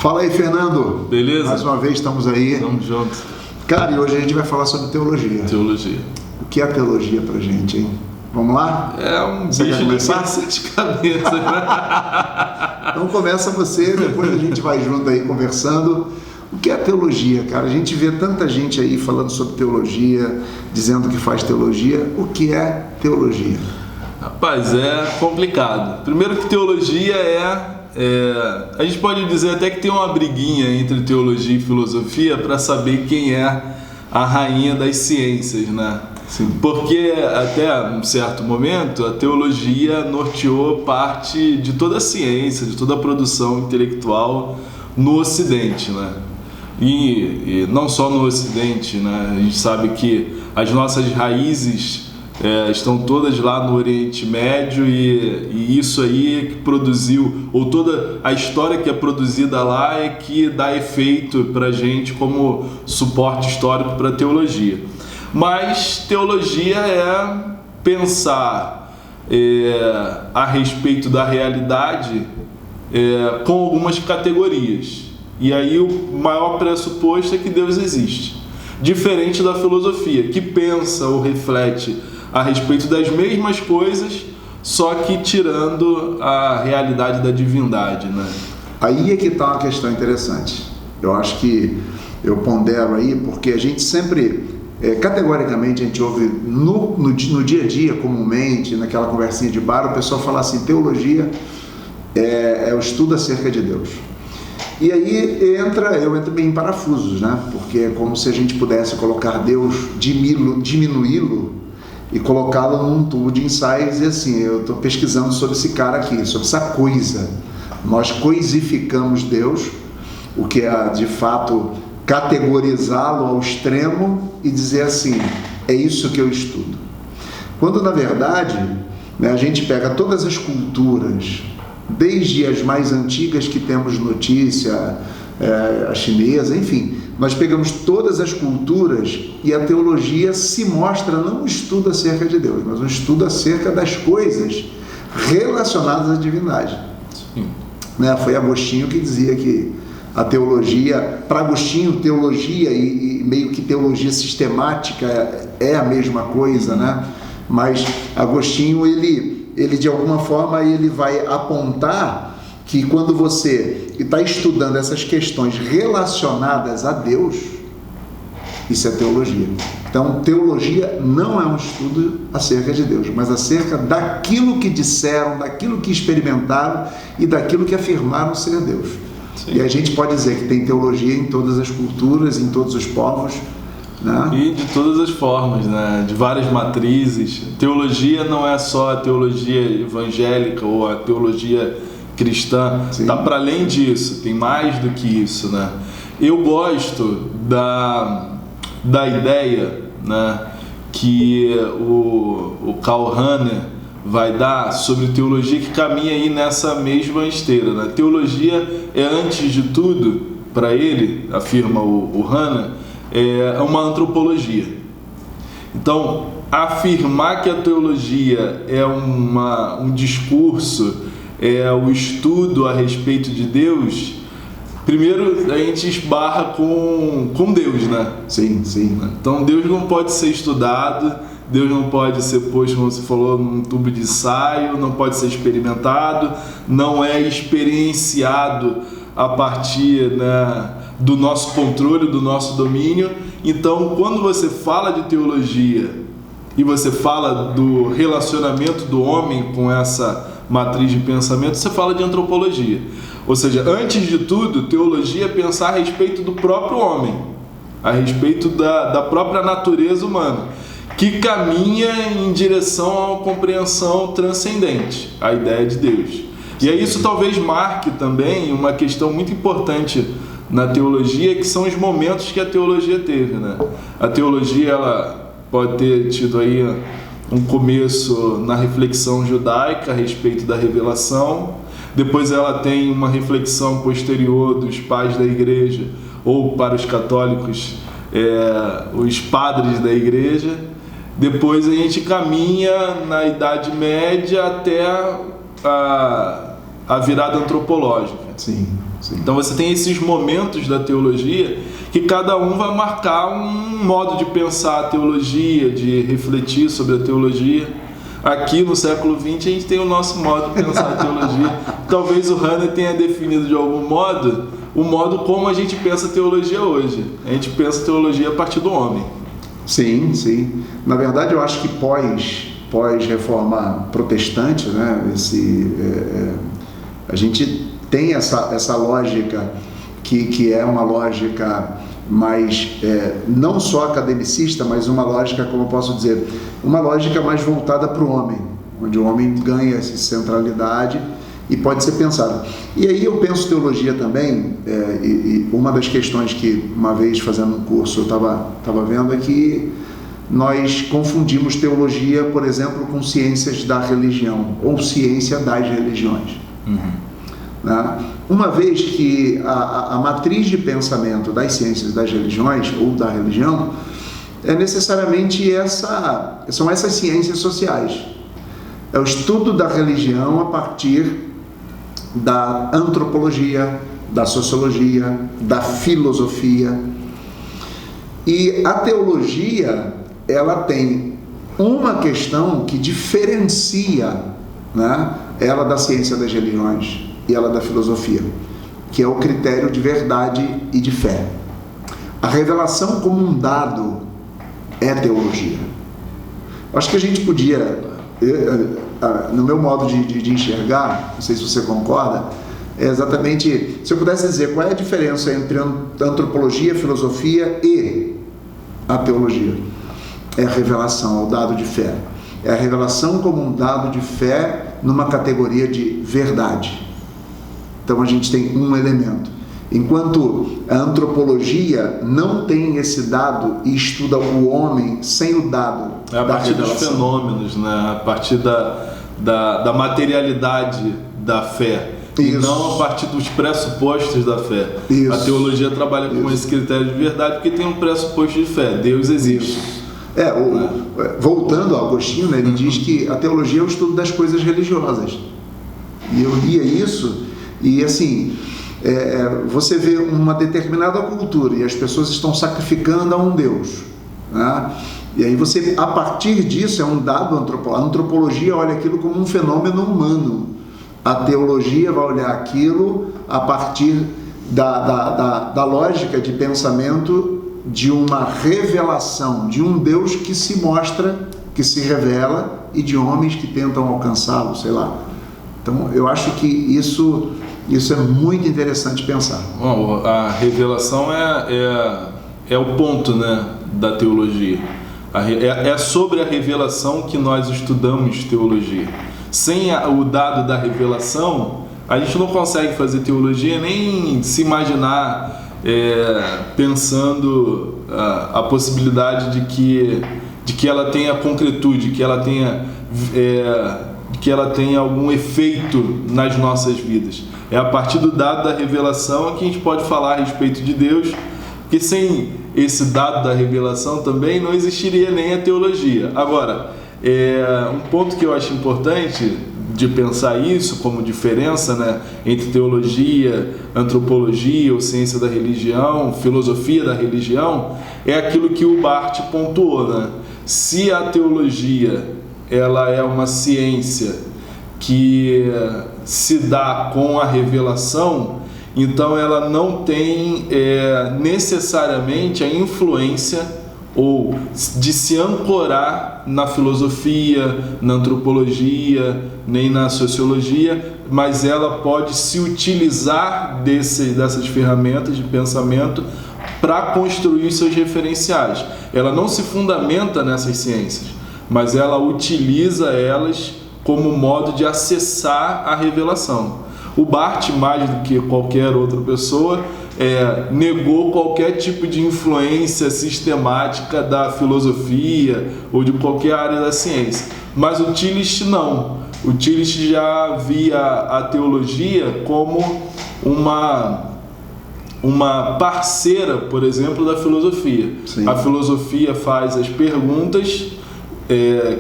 Fala aí, Fernando. Beleza? Mais uma vez estamos aí. Tamo junto. Cara, e hoje a gente vai falar sobre teologia. Teologia. O que é a teologia pra gente, hein? Vamos lá? É um Você bicho quer começar? de cabeça. Então começa você, depois a gente vai junto aí conversando. O que é teologia, cara? A gente vê tanta gente aí falando sobre teologia, dizendo que faz teologia. O que é teologia? Rapaz, é complicado. Primeiro que teologia a gente pode dizer até que tem uma briguinha entre teologia e filosofia para saber quem é a rainha das ciências, né? Sim. Porque até um certo momento a teologia norteou parte de toda a ciência, de toda a produção intelectual no Ocidente, né? E não só no Ocidente, né? A gente sabe que as nossas raízes estão todas lá no Oriente Médio e isso aí é que produziu, ou toda a história que é produzida lá é que dá efeito para a gente como suporte histórico para a teologia. Mas teologia é pensar a respeito da realidade com algumas categorias. E aí o maior pressuposto é que Deus existe. Diferente da filosofia, que pensa ou reflete a respeito das mesmas coisas, só que tirando a realidade da divindade, né? Aí é que está uma questão interessante. Eu acho que eu pondero aí, porque a gente sempre, categoricamente, a gente ouve no dia a dia, comumente, naquela conversinha de bar, o pessoal fala assim, teologia é o estudo acerca de Deus. E aí eu entro bem em parafusos, né? Porque é como se a gente pudesse colocar Deus, diminuí-lo e colocá-lo num tubo de ensaio e dizer assim, eu estou pesquisando sobre esse cara aqui, sobre essa coisa. Nós coisificamos Deus, o que é de fato categorizá-lo ao extremo e dizer assim, é isso que eu estudo. Quando na verdade, né, a gente pega todas as culturas, desde as mais antigas que temos notícia, a chinesa, enfim, nós pegamos todas as culturas e a teologia se mostra não um estudo acerca de Deus, mas um estudo acerca das coisas relacionadas à divindade. Sim. Né? Foi Agostinho que dizia que a teologia, para Agostinho, teologia e meio que teologia sistemática é a mesma coisa, né? Mas Agostinho, ele de alguma forma ele vai apontar que quando você está estudando essas questões relacionadas a Deus, isso é teologia. Então, teologia não é um estudo acerca de Deus, mas acerca daquilo que disseram, daquilo que experimentaram e daquilo que afirmaram ser Deus. Sim. E a gente pode dizer que tem teologia em todas as culturas, em todos os povos, né? E de todas as formas, né? De várias matrizes. Teologia não é só a teologia evangélica ou a teologia cristã, está para além disso, tem mais do que isso, né? Eu gosto da ideia, né, que o Karl Rahner vai dar sobre teologia que caminha aí nessa mesma esteira, né? Teologia é, antes de tudo, para ele, afirma o Rahner, é uma antropologia. Então, afirmar que a teologia é um discurso, o estudo a respeito de Deus, primeiro a gente esbarra com Deus, né? Sim, sim. Então Deus não pode ser estudado, Deus não pode ser posto, como você falou, num tubo de ensaio, não pode ser experimentado, não é experienciado a partir, né, do nosso controle, do nosso domínio. Então, quando você fala de teologia e você fala do relacionamento do homem com essa matriz de pensamento, você fala de antropologia. Ou seja, antes de tudo, teologia é pensar a respeito do próprio homem, a respeito da própria natureza humana, que caminha em direção à compreensão transcendente, a ideia de Deus. E aí isso talvez marque também uma questão muito importante na teologia, que são os momentos que a teologia teve, né? A teologia, ela pode ter tido aí um começo na reflexão judaica a respeito da revelação, depois ela tem uma reflexão posterior dos pais da igreja, ou para os católicos, os padres da igreja. Depois a gente caminha na Idade Média até a virada antropológica. Sim. Sim. Então você tem esses momentos da teologia que cada um vai marcar um modo de pensar a teologia, de refletir sobre a teologia. Aqui no século XX a gente tem o nosso modo de pensar a teologia. Talvez o Hanner tenha definido de algum modo o modo como a gente pensa a teologia hoje. A gente pensa a teologia a partir do homem. Sim, sim. Na verdade, eu acho que pós-reforma protestante, né, a gente tem essa lógica que é uma lógica mais, não só academicista, mas uma lógica, como eu posso dizer, uma lógica mais voltada para o homem, onde o homem ganha essa centralidade e pode ser pensado. E aí eu penso teologia também, e uma das questões que uma vez fazendo um curso eu estava vendo é que nós confundimos teologia, por exemplo, com ciências da religião ou ciência das religiões. Né? Uma vez que a matriz de pensamento das ciências das religiões ou da religião é necessariamente são essas ciências sociais. É o estudo da religião a partir da antropologia, da sociologia, da filosofia. E a teologia, ela tem uma questão que diferencia, né, ela da ciência das religiões e ela da filosofia, que é o critério de verdade e de fé. A revelação como um dado é teologia. Acho que a gente podia, no meu modo de enxergar, não sei se você concorda, é exatamente, se eu pudesse dizer qual é a diferença entre antropologia, filosofia e a teologia, é a revelação, é o dado de fé. É a revelação como um dado de fé numa categoria de verdade. Então a gente tem um elemento. Enquanto a antropologia não tem esse dado e estuda o homem sem o dado a partir dos fenômenos, né? A partir da materialidade da fé. Isso. E não a partir dos pressupostos da fé. Isso. A teologia trabalha com esse critério de verdade porque tem um pressuposto de fé. Deus existe. Voltando a Agostinho, né, ele diz que a teologia é o estudo das coisas religiosas. E eu lia isso e assim, você vê uma determinada cultura e as pessoas estão sacrificando a um Deus, né? E aí você, a partir disso, é um dado antropológico. A antropologia olha aquilo como um fenômeno humano. A teologia vai olhar aquilo a partir da lógica de pensamento de uma revelação, de um Deus que se mostra, que se revela, e de homens que tentam alcançá-lo, sei lá. Então, eu acho que isso é muito interessante pensar. Bom, a revelação é o ponto, né, da teologia. É sobre a revelação que nós estudamos teologia. Sem o dado da revelação, a gente não consegue fazer teologia nem se imaginar pensando a possibilidade de que ela tenha concretude, que ela tenha algum efeito nas nossas vidas. É a partir do dado da revelação que a gente pode falar a respeito de Deus, porque sem esse dado da revelação também não existiria nem a teologia. Agora, um ponto que eu acho importante de pensar isso como diferença, né, entre teologia, antropologia ou ciência da religião, filosofia da religião, é aquilo que o Barth pontuou, né? Se a teologia ela é uma ciência que se dá com a revelação, então ela não tem necessariamente a influência ou de se ancorar na filosofia, na antropologia, nem na sociologia, mas ela pode se utilizar dessas ferramentas de pensamento para construir seus referenciais. Ela não se fundamenta nessas ciências, mas ela utiliza elas como modo de acessar a revelação. O Barth, mais do que qualquer outra pessoa, negou qualquer tipo de influência sistemática da filosofia ou de qualquer área da ciência. Mas o Tillich não. O Tillich já via a teologia como uma parceira, por exemplo, da filosofia. Sim. A filosofia faz as perguntas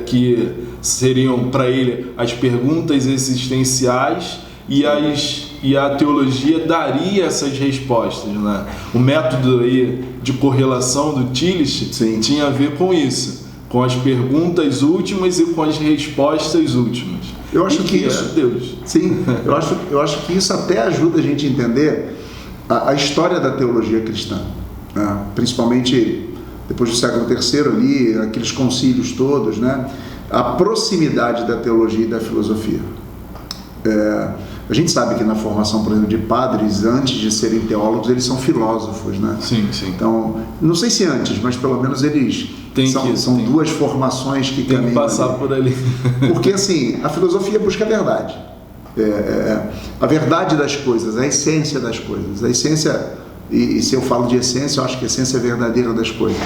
que seriam para ele as perguntas existenciais, e as e a teologia daria essas respostas, né? O método aí de correlação do Tillich tinha a ver com isso, com as perguntas últimas e com as respostas últimas. Eu acho que isso, Deus. Sim, eu acho que isso até ajuda a gente a entender a história da teologia cristã, né? Principalmente depois do século III ali, aqueles concílios todos, né? A proximidade da teologia e da filosofia. A gente sabe que na formação, por exemplo, de padres, antes de serem teólogos, eles são filósofos, né? Sim, sim. Então, não sei se antes, mas pelo menos eles são duas formações que caminham. Tem que passar ali. por ali. Porque, assim, a filosofia busca a verdade. A verdade das coisas, a essência das coisas. A essência, e se eu falo de essência, eu acho que a essência é verdadeira das coisas.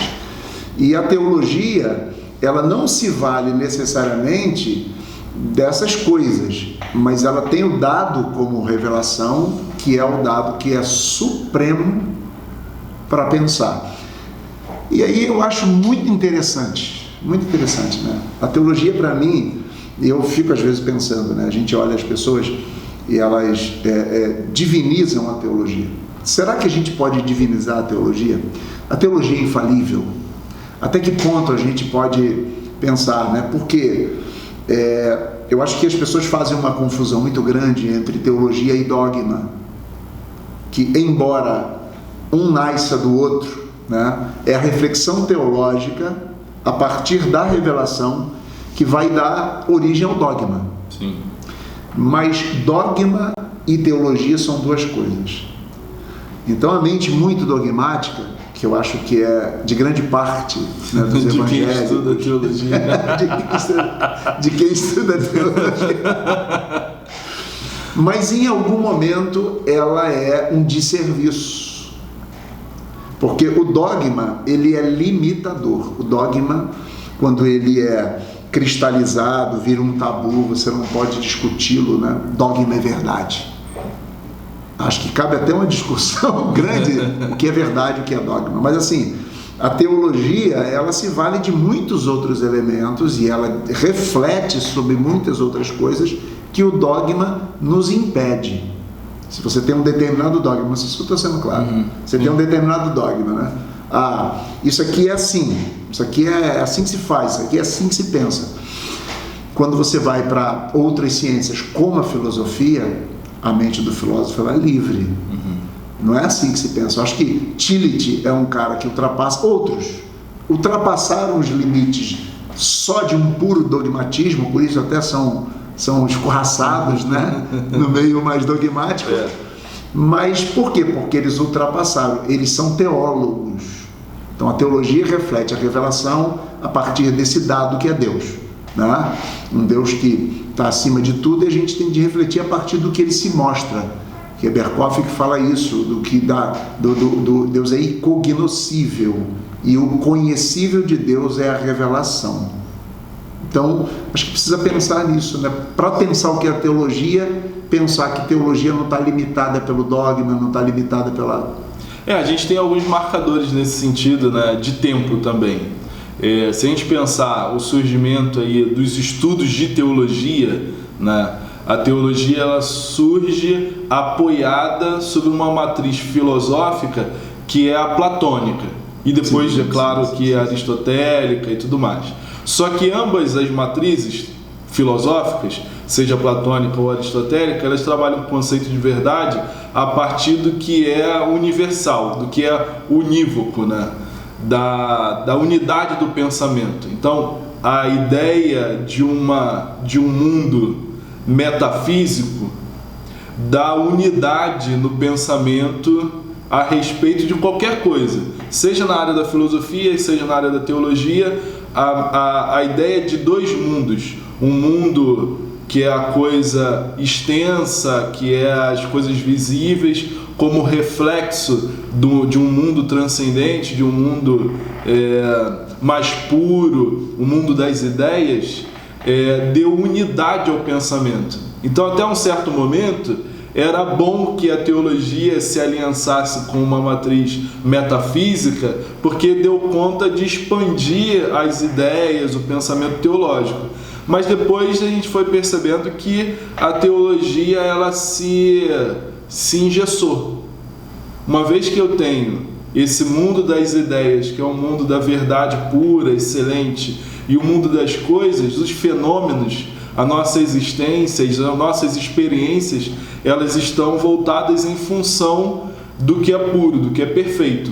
E a teologia, ela não se vale necessariamente dessas coisas, mas ela tem o dado como revelação, que é o dado que é supremo para pensar. E aí eu acho muito interessante, né? A teologia, para mim, eu fico às vezes pensando, né? A gente olha as pessoas e elas divinizam a teologia. Será que a gente pode divinizar a teologia? A teologia é infalível? Até que ponto a gente pode pensar, né? Porque eu acho que as pessoas fazem uma confusão muito grande entre teologia e dogma, que embora um nasça do outro, né, é a reflexão teológica a partir da revelação que vai dar origem ao dogma. Sim. Mas dogma e teologia são duas coisas. Então a mente muito dogmática, que eu acho que é de grande parte, né, dos evangélicos, quem estuda teologia. de quem estuda teologia. Mas em algum momento ela é um desserviço. Porque o dogma, ele é limitador. O dogma, quando ele é cristalizado, vira um tabu, você não pode discuti-lo, né? Dogma é verdade. Acho que cabe até uma discussão grande o que é verdade, o que é dogma. Mas assim, a teologia, ela se vale de muitos outros elementos e ela reflete sobre muitas outras coisas que o dogma nos impede. Se você tem um determinado dogma, não sei se eu estou sendo claro, você tem um determinado dogma, né? Isso aqui é assim, isso aqui é assim que se faz, isso aqui é assim que se pensa. Quando você vai para outras ciências, como a filosofia, a mente do filósofo ela é livre. Não é assim que se pensa. Eu acho que Tillich é um cara que outros ultrapassaram os limites só de um puro dogmatismo, por isso até são escorraçados, né? No meio mais dogmático. Mas por quê? Porque eles ultrapassaram, eles são teólogos. Então a teologia reflete a revelação a partir desse dado que é Deus, né? Um Deus que está acima de tudo, e a gente tem de refletir a partir do que ele se mostra, que é Berkhoff que fala isso, do que Deus é incognoscível, e o conhecível de Deus é a revelação. Então, acho que precisa pensar nisso, né? Para pensar o que é a teologia, pensar que teologia não está limitada pelo dogma, não está limitada pela... A gente tem alguns marcadores nesse sentido, né? De tempo também. Se a gente pensar o surgimento aí dos estudos de teologia, né? A teologia ela surge apoiada sobre uma matriz filosófica que é a platônica, e depois, claro, que é a aristotélica e tudo mais. Só que ambas as matrizes filosóficas, seja platônica ou aristotélica, elas trabalham com o conceito de verdade a partir do que é universal, do que é unívoco, né? Da unidade do pensamento. Então, a ideia de um mundo metafísico dá unidade no pensamento a respeito de qualquer coisa, seja na área da filosofia, seja na área da teologia. A ideia de dois mundos, um mundo que é a coisa extensa, que é as coisas visíveis, como reflexo de um mundo transcendente, de um mundo mais puro, o mundo das ideias, deu unidade ao pensamento. Então, até um certo momento, era bom que a teologia se aliançasse com uma matriz metafísica, porque deu conta de expandir as ideias, o pensamento teológico. Mas depois a gente foi percebendo que a teologia ela se engessou. Uma vez que eu tenho esse mundo das ideias, que é o mundo da verdade pura, excelente, e o mundo das coisas, os fenômenos, a nossa existência, as nossas experiências, elas estão voltadas em função do que é puro, do que é perfeito.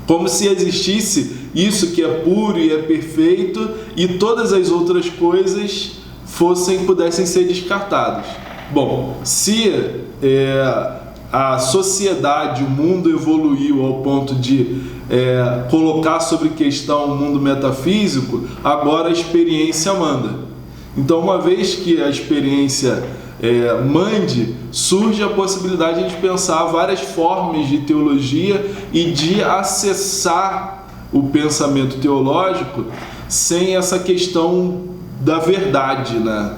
Como se existisse isso que é puro e é perfeito e todas as outras coisas pudessem ser descartadas. Bom, se a sociedade, o mundo evoluiu ao ponto de colocar sobre questão o mundo metafísico, agora a experiência manda. Então, uma vez que a experiência mande, surge a possibilidade de pensar várias formas de teologia e de acessar o pensamento teológico sem essa questão da verdade, né?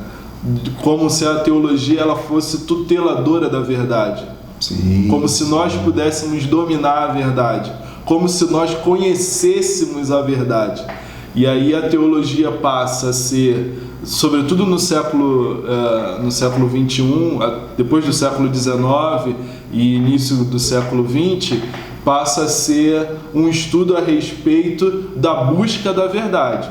Como se a teologia ela fosse tuteladora da verdade. Sim. Como se nós pudéssemos dominar a verdade, como se nós conhecêssemos a verdade. E aí a teologia passa a ser, sobretudo no século XXI, depois do século XIX e início do século XX, passa a ser um estudo a respeito da busca da verdade.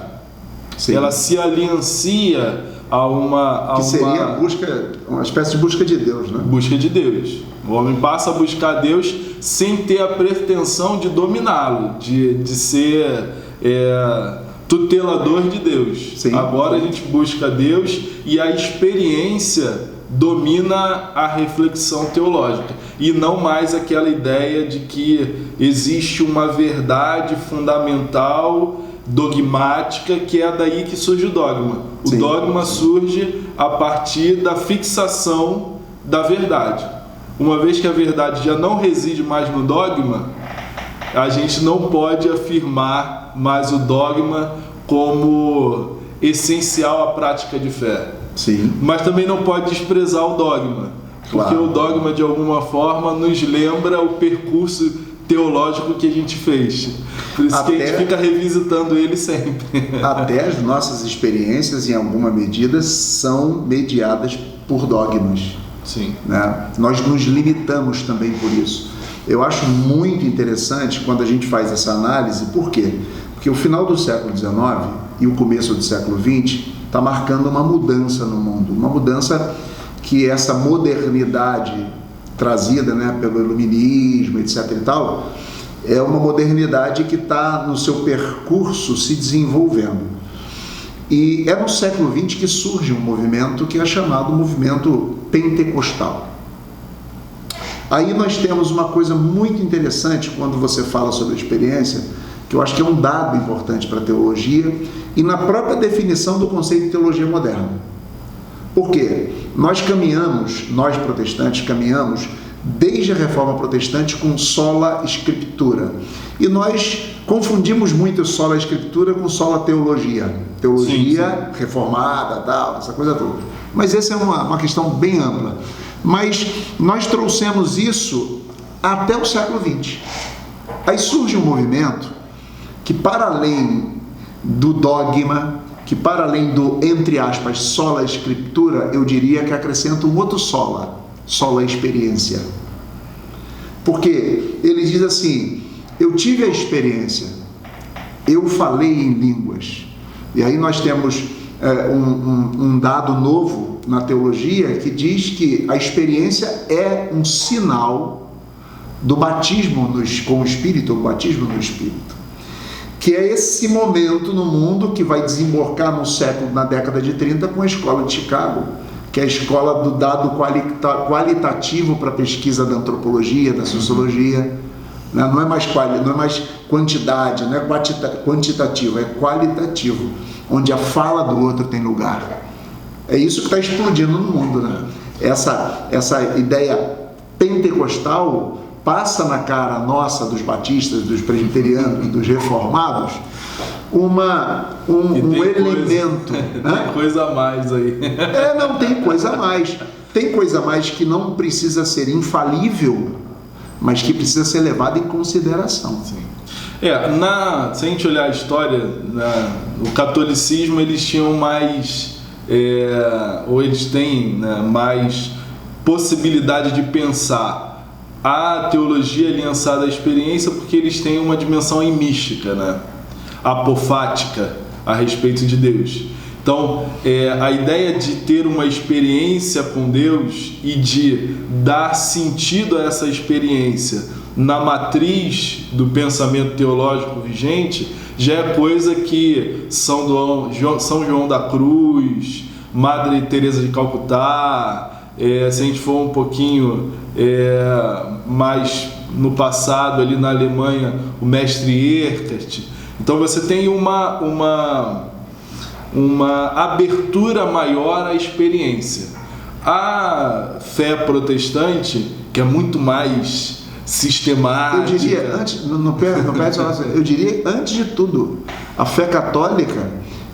Sim. Ela se aliancia a uma... seria a busca, uma espécie de busca de Deus, né? Busca de Deus. O homem passa a buscar Deus sem ter a pretensão de dominá-lo, de ser tutelador de Deus. Sim. Agora a gente busca Deus e a experiência domina a reflexão teológica e não mais aquela ideia de que existe uma verdade fundamental, dogmática, que é daí que surge o dogma. O Sim. dogma surge a partir da fixação da verdade. Uma vez que a verdade já não reside mais no dogma, a gente não pode afirmar mais o dogma como essencial à prática de fé. Sim. Mas também não pode desprezar o dogma, porque Claro. o dogma de alguma forma nos lembra o percurso teológico que a gente fez. Por isso que a gente fica revisitando ele sempre. Até as nossas experiências, em alguma medida, são mediadas por dogmas. Sim. Né? Nós nos limitamos também por isso. Eu acho muito interessante quando a gente faz essa análise. Por quê? Porque o final do século XIX e o começo do século XX está marcando uma mudança no mundo, uma mudança que essa modernidade trazida, né, pelo iluminismo, etc. e tal, é uma modernidade que está no seu percurso se desenvolvendo. E é no século XX que surge um movimento que é chamado movimento pentecostal. Aí nós temos uma coisa muito interessante quando você fala sobre a experiência, que eu acho que é um dado importante para a teologia e na própria definição do conceito de teologia moderna. Por quê? Nós protestantes caminhamos desde a Reforma Protestante com sola scriptura. E nós confundimos muito sola scriptura com sola teologia. Teologia sim. Reformada, tal, essa coisa toda. Mas essa é uma questão bem ampla. Mas nós trouxemos isso até o século XX. Aí surge um movimento que, para além do dogma, que para além do, entre aspas, sola scriptura, eu diria que acrescenta um outro sola experiência. Porque ele diz assim, eu tive a experiência, eu falei em línguas. E aí nós temos um dado novo na teologia que diz que a experiência é um sinal do batismo com o Espírito, o batismo no Espírito, que é esse momento no mundo que vai desembocar na década de 30 com a escola de Chicago, que é a escola do dado qualitativo para a pesquisa da antropologia, da sociologia. Não é mais quantidade, não é quantitativo, é qualitativo, onde a fala do outro tem lugar. É isso que está explodindo no mundo, né? Essa ideia pentecostal passa na cara nossa, dos batistas, dos presbiterianos, dos reformados, um elemento. Tem coisa a mais aí. Não, tem coisa a mais. Tem coisa a mais que não precisa ser infalível, mas que precisa ser levada em consideração. Sim. Se a gente olhar a história, o catolicismo eles tinham mais, ou eles têm, né, mais possibilidade de pensar a teologia aliançada à experiência, porque eles têm uma dimensão mística, né, apofática a respeito de Deus. Então, a ideia de ter uma experiência com Deus e de dar sentido a essa experiência na matriz do pensamento teológico vigente já é coisa que São João da Cruz, Madre Teresa de Calcutá, se a gente for um pouquinho mais no passado, ali na Alemanha, o mestre Eckhart. Então você tem uma abertura maior à experiência. A fé protestante, que é muito mais sistemática... Eu diria, antes de tudo, a fé católica,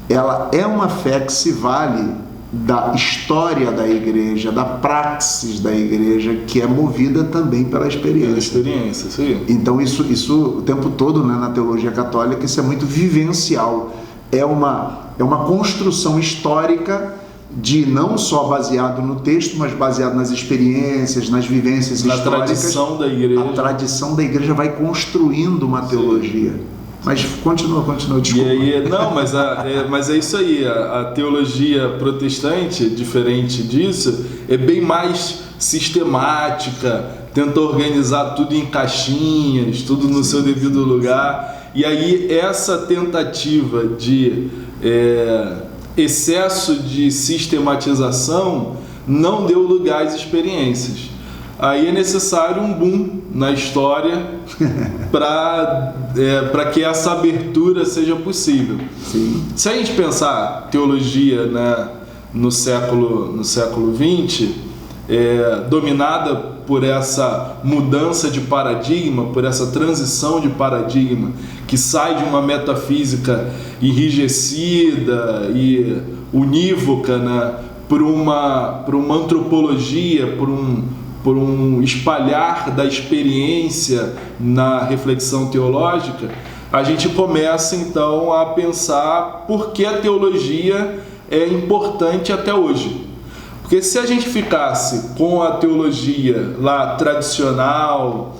ela é uma fé que se vale da história da igreja, da praxis da igreja, que é movida também pela experiência. Isso aí. Então isso o tempo todo, né, na teologia católica, isso é muito vivencial. É uma construção histórica de não só baseado no texto, mas baseado nas experiências, nas vivências históricas. Na tradição da igreja. A tradição da igreja vai construindo uma teologia. Mas continua, desculpa. Mas é isso aí, a teologia protestante, diferente disso, é bem mais sistemática, tenta organizar tudo em caixinhas, tudo no seu devido lugar. E aí essa tentativa de excesso de sistematização não deu lugar às experiências. Aí é necessário um boom na história para que essa abertura seja possível. Sim. Se a gente pensar teologia, né, no século XX, dominada por essa mudança de paradigma, por essa transição de paradigma, que sai de uma metafísica enrijecida e unívoca, né, por uma antropologia, por um espalhar da experiência na reflexão teológica, a gente começa então a pensar por que a teologia é importante até hoje. Porque se a gente ficasse com a teologia lá tradicional,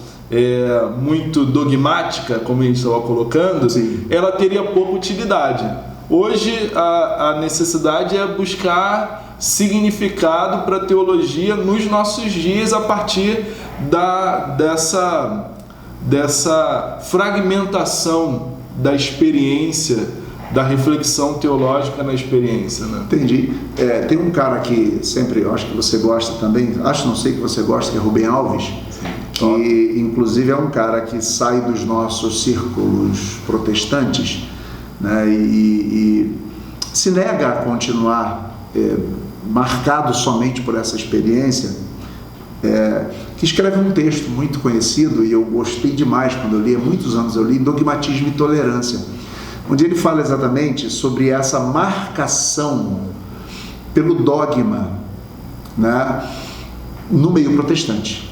muito dogmática, como a gente estava colocando, sim, ela teria pouca utilidade. Hoje a necessidade é buscar significado para a teologia nos nossos dias a partir dessa fragmentação da experiência, da reflexão teológica na experiência, né? Entendi. Tem um cara que sempre, eu acho que você gosta também, não sei que você gosta, que é Rubem Alves. Sim. Que inclusive é um cara que sai dos nossos círculos protestantes, né, e se nega a continuar marcado somente por essa experiência, que escreve um texto muito conhecido, e eu gostei demais quando eu li, há muitos anos eu li, Dogmatismo e Tolerância, onde ele fala exatamente sobre essa marcação pelo dogma, né, no meio protestante.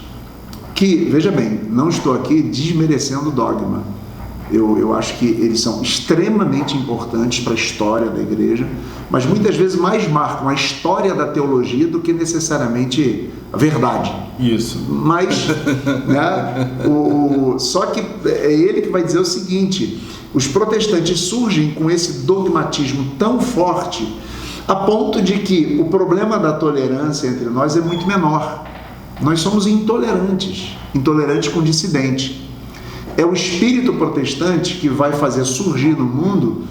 Que, veja bem, não estou aqui desmerecendo o dogma. Eu acho que eles são extremamente importantes para a história da igreja, mas muitas vezes mais marcam a história da teologia do que necessariamente a verdade. Isso. Mas, né, só que é ele que vai dizer o seguinte: os protestantes surgem com esse dogmatismo tão forte, a ponto de que o problema da tolerância entre nós é muito menor. Nós somos intolerantes com dissidente. É o espírito protestante que vai fazer surgir no mundo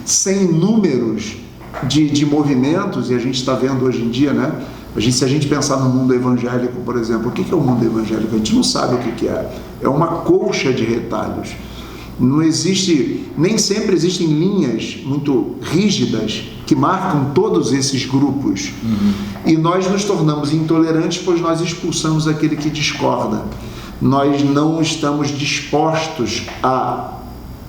sem números de movimentos, e a gente está vendo hoje em dia, né? Se a gente pensar no mundo evangélico, por exemplo, o que é o mundo evangélico? A gente não sabe o que é. É uma colcha de retalhos. Não existe, nem sempre existem linhas muito rígidas que marcam todos esses grupos. Uhum. E nós nos tornamos intolerantes, pois nós expulsamos aquele que discorda. Nós não estamos dispostos a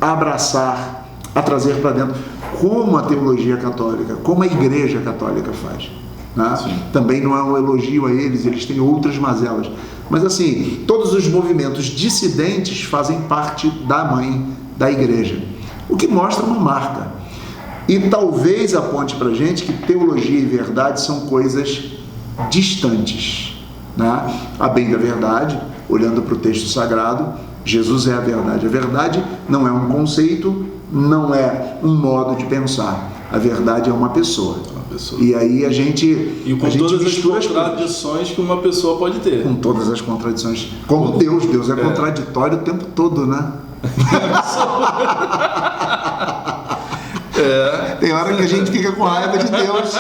abraçar, a trazer para dentro, como a teologia católica, como a igreja católica faz, né? Também não é um elogio a eles têm outras mazelas, Mas assim, todos os movimentos dissidentes fazem parte da mãe da igreja, o que mostra uma marca. E talvez aponte para a gente que teologia e verdade são coisas distantes, né? A bem da verdade, olhando para o texto sagrado, Jesus é a verdade. A verdade não é um conceito, não é um modo de pensar. A verdade é uma pessoa. E aí a gente... E com todas as contradições que uma pessoa pode ter. Com todas as contradições. Como Deus. Deus é contraditório o tempo todo, né? Tem hora que a gente fica com raiva de Deus.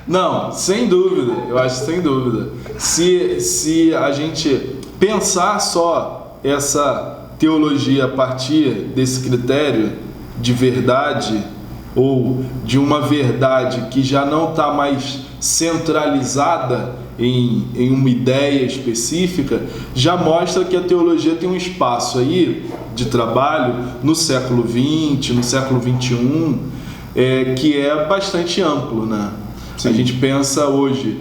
Não, sem dúvida. Eu acho sem dúvida. Se a gente pensar só essa teologia a partir desse critério de verdade, ou de uma verdade que já não está mais centralizada em uma ideia específica, já mostra que a teologia tem um espaço aí de trabalho no século XX, no século XXI, que é bastante amplo, né? Sim. A gente pensa hoje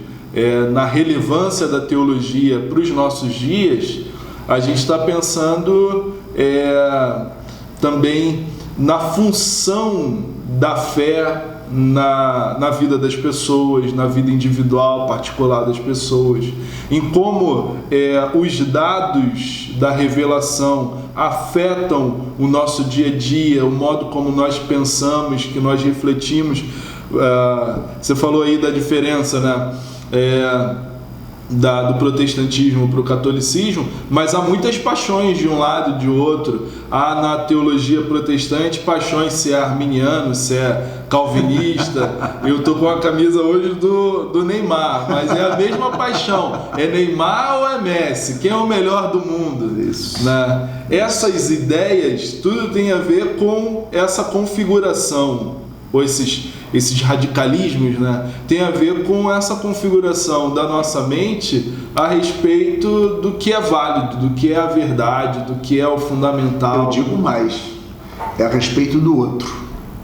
na relevância da teologia para os nossos dias, a gente está pensando também na função da fé na vida das pessoas, na vida individual, particular das pessoas, em como os dados da revelação afetam o nosso dia a dia, o modo como nós pensamos, que nós refletimos. Você falou aí da diferença, né? Do protestantismo para o catolicismo, mas há muitas paixões de um lado e de outro. Há na teologia protestante paixões, se é arminiano, se é calvinista. Eu estou com a camisa hoje do Neymar, mas é a mesma paixão. É Neymar ou é Messi? Quem é o melhor do mundo? Isso. Né? Essas ideias, tudo tem a ver com essa configuração, ou esses radicalismos, né, tem a ver com essa configuração da nossa mente a respeito do que é válido, do que é a verdade, do que é o fundamental. Eu digo mais, é a respeito do outro.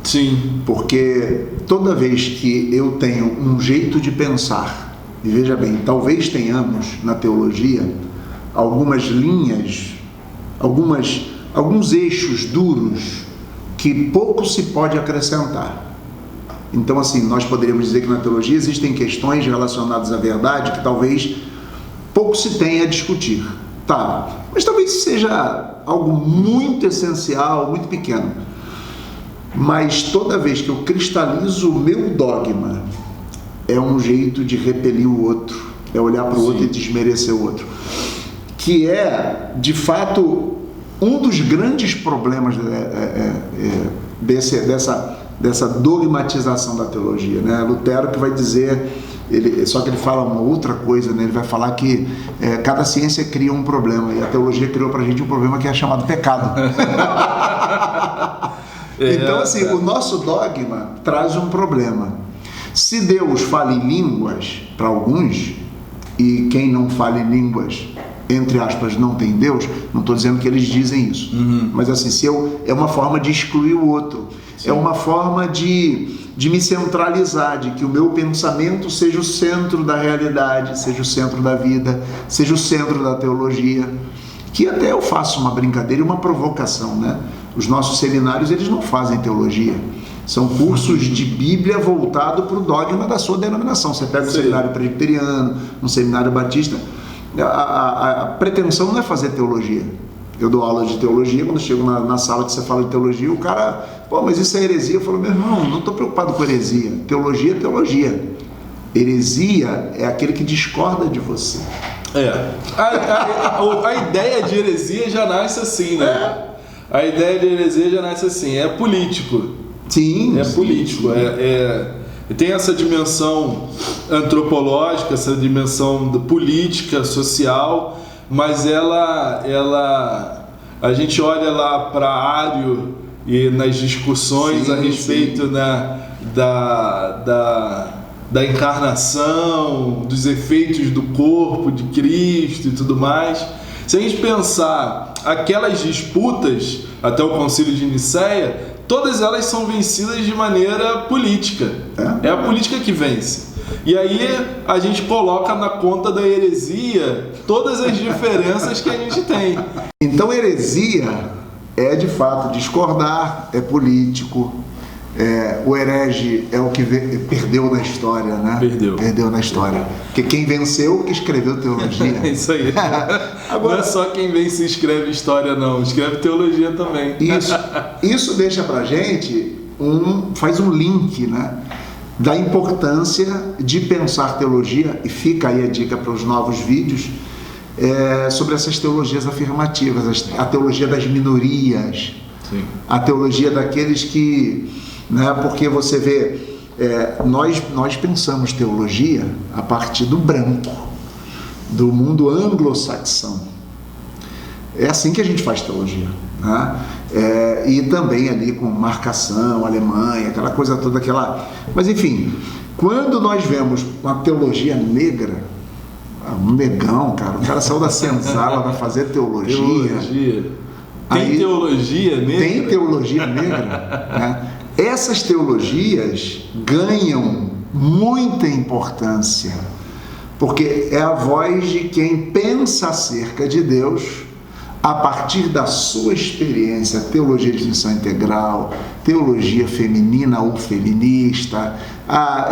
Sim. Porque toda vez que eu tenho um jeito de pensar, e veja bem, talvez tenhamos na teologia algumas linhas, alguns eixos duros que pouco se pode acrescentar. Então, assim, nós poderíamos dizer que na teologia existem questões relacionadas à verdade que talvez pouco se tenha a discutir. Tá, mas talvez seja algo muito essencial, muito pequeno. Mas toda vez que eu cristalizo o meu dogma, é um jeito de repelir o outro, é olhar para o outro e desmerecer o outro. Que é, de fato, um dos grandes problemas dessa dogmatização da teologia, né? Lutero que vai dizer, só que ele fala uma outra coisa, né? Ele vai falar que cada ciência cria um problema, e a teologia criou pra gente um problema que é chamado pecado. Então, assim, o nosso dogma traz um problema. Se Deus fala em línguas para alguns, e quem não fala em línguas, entre aspas, não tem Deus, não estou dizendo que eles dizem isso, mas assim, é uma forma de excluir o outro. Sim. É uma forma de me centralizar, de que o meu pensamento seja o centro da realidade, seja o centro da vida, seja o centro da teologia, que até eu faço uma brincadeira e uma provocação, né? Os nossos seminários, eles não fazem teologia, são cursos de Bíblia voltado para o dogma da sua denominação. Você pega um seminário presbiteriano, um seminário batista, a pretensão não é fazer teologia. Eu dou aula de teologia, quando eu chego na sala que você fala de teologia, o cara, mas isso é heresia. Eu falo, meu irmão, não estou preocupado com heresia. Teologia é teologia. Heresia é aquele que discorda de você. A ideia de heresia já nasce assim, né? A ideia de heresia já nasce assim, é político. Sim. É político, tem essa dimensão antropológica, essa dimensão política, social, mas a gente olha lá para Ário e nas discussões a respeito da encarnação, dos efeitos do corpo de Cristo e tudo mais. Se a gente pensar aquelas disputas até o Concílio de Nicéia, todas elas são vencidas de maneira política. É a política que vence. E aí a gente coloca na conta da heresia todas as diferenças que a gente tem. Então, heresia é de fato discordar, é político. O herege é o que perdeu na história, né? Perdeu na história. Porque quem venceu que escreveu teologia. Isso aí. Agora, não é só quem vence e escreve história, não. Escreve teologia também. Isso deixa pra gente faz um link, né? Da importância de pensar teologia, e fica aí a dica para os novos vídeos, sobre essas teologias afirmativas, a teologia das minorias. Sim. A teologia daqueles que... Né, porque você vê, nós pensamos teologia a partir do branco, do mundo anglo-saxão. É assim que a gente faz teologia, né? E também ali com marcação, Alemanha, aquela coisa toda, Mas enfim, quando nós vemos uma teologia negra, um negão, cara, o cara saiu da senzala para fazer teologia. Tem teologia negra? Tem teologia negra, né? Essas teologias ganham muita importância, porque é a voz de quem pensa acerca de Deus a partir da sua experiência, teologia de missão integral, teologia feminina ou feminista,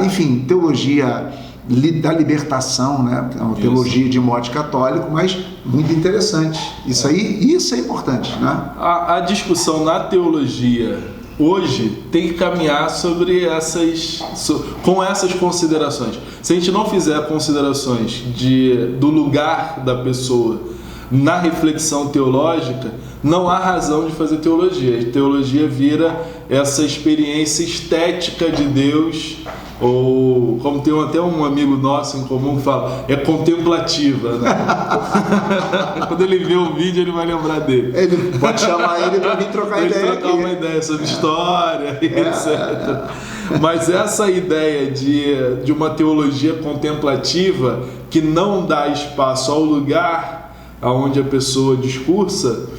enfim, teologia da libertação, né? É uma teologia de mote católico, mas muito interessante. Isso é importante, né? A discussão na teologia hoje tem que caminhar com essas considerações. Se a gente não fizer considerações do lugar da pessoa na reflexão teológica, não há razão de fazer teologia. A teologia vira essa experiência estética de Deus, ou como tem até um amigo nosso em comum que fala, é contemplativa, né? Quando ele vê o vídeo, ele vai lembrar dele. Ele pode chamar ele para vir trocar uma ideia sobre história, etc. Mas essa ideia de uma teologia contemplativa que não dá espaço ao lugar onde a pessoa discursa,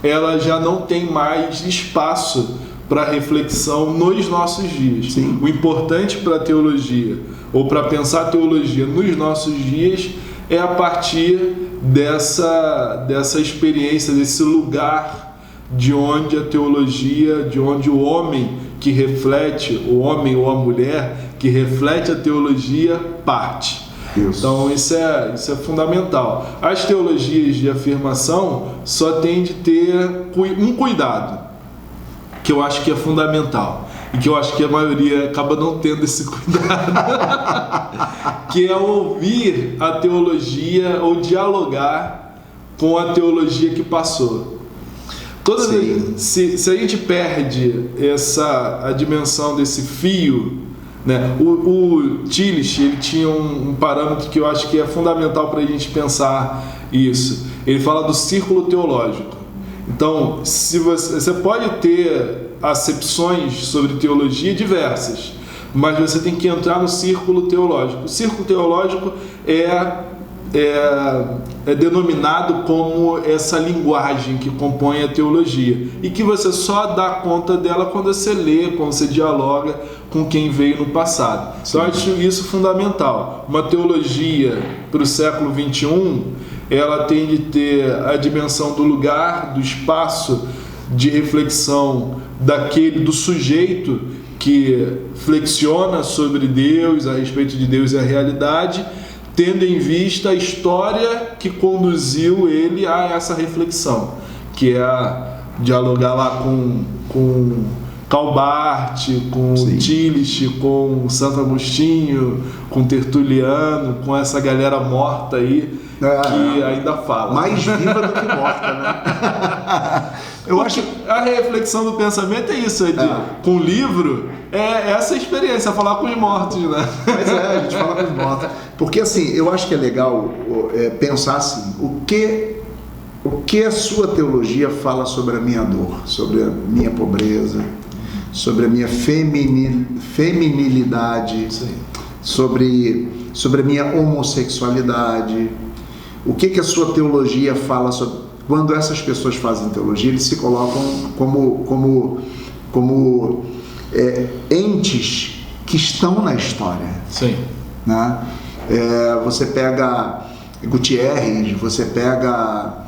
ela já não tem mais espaço para reflexão nos nossos dias. Sim. O importante para a teologia, ou para pensar a teologia nos nossos dias, é a partir dessa experiência, desse lugar de onde a teologia, de onde o homem que reflete, o homem ou a mulher que reflete a teologia parte. Isso. Então isso é fundamental. As teologias de afirmação só têm de ter um cuidado, que eu acho que é fundamental, e que eu acho que a maioria acaba não tendo esse cuidado, que é ouvir a teologia ou dialogar com a teologia que passou. Se a gente perde a dimensão desse fio, né? O Tillich, ele tinha um parâmetro que eu acho que é fundamental para a gente pensar isso. Ele fala do círculo teológico. Então, se você pode ter acepções sobre teologia diversas, mas você tem que entrar no círculo teológico. O círculo teológico é denominado como essa linguagem que compõe a teologia, e que você só dá conta dela quando você lê, quando você dialoga com quem veio no passado. Sim. Então eu acho isso fundamental. Uma teologia para o século XXI, ela tem de ter a dimensão do lugar, do espaço de reflexão do sujeito que flexiona sobre Deus, a respeito de Deus e a realidade, tendo em vista a história que conduziu ele a essa reflexão, que é dialogar lá com Calbart, com Tillich, com Santo Agostinho, com Tertuliano, com essa galera morta aí, que ainda fala. Mais viva do que morta, né? Eu acho que a reflexão do pensamento é isso, com o livro, é essa experiência, falar com os mortos, né? Mas a gente fala com os mortos. Porque assim, eu acho que é legal pensar assim, o que a sua teologia fala sobre a minha dor, sobre a minha pobreza, sobre a minha feminilidade, sobre a minha homossexualidade. O que a sua teologia fala sobre... Quando essas pessoas fazem teologia, eles se colocam como entes que estão na história. Sim. né? Você pega Gutierrez, você pega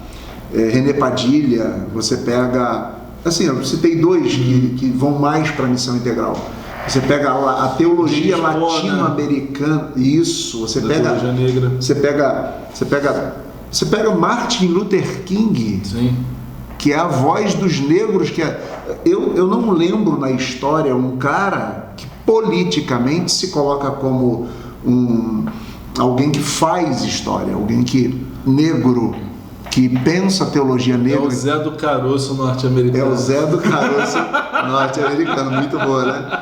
René Padilha, você pega... Assim, eu citei dois que vão mais para a missão integral. Você pega a teologia latino-americana, isso, você pega Martin Luther King, sim, que é a voz dos negros, eu não lembro na história um cara que politicamente se coloca como alguém que faz história, alguém negro, que pensa a teologia negra. É o Zé do Caroço norte-americano. É o Zé do Caroço norte-americano, muito boa, né?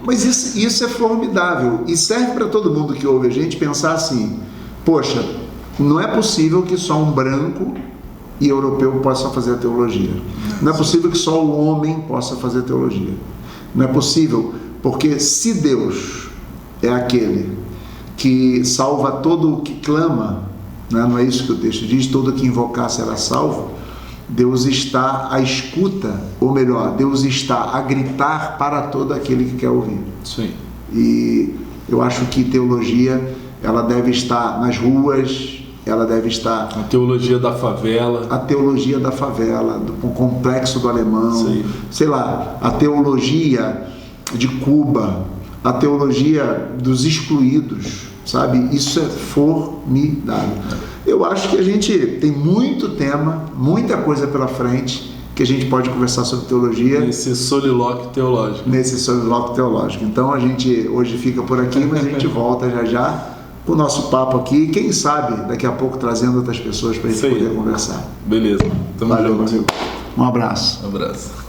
Mas isso é formidável e serve para todo mundo que ouve a gente pensar assim: poxa, não é possível que só um branco e europeu possa fazer a teologia. Não é possível que só o homem possa fazer a teologia. Não é possível, porque se Deus é aquele que salva todo o que clama, né? Não é isso que o texto diz, todo que invocar será salvo. Deus está à escuta, ou melhor, Deus está a gritar para todo aquele que quer ouvir. Sim. E eu acho que teologia, ela deve estar nas ruas, ela deve estar... A teologia da favela. A teologia da favela, do complexo do Alemão. Sim. Sei lá, a teologia de Cuba, a teologia dos excluídos, sabe? Isso é formidável. Eu acho que a gente tem muito tema, muita coisa pela frente que a gente pode conversar sobre teologia. Nesse solilóquio teológico. Então a gente hoje fica por aqui, mas a gente volta já com o nosso papo aqui. Quem sabe daqui a pouco trazendo outras pessoas para a gente poder conversar. Beleza. Valeu, meu amigo. Um abraço. Um abraço.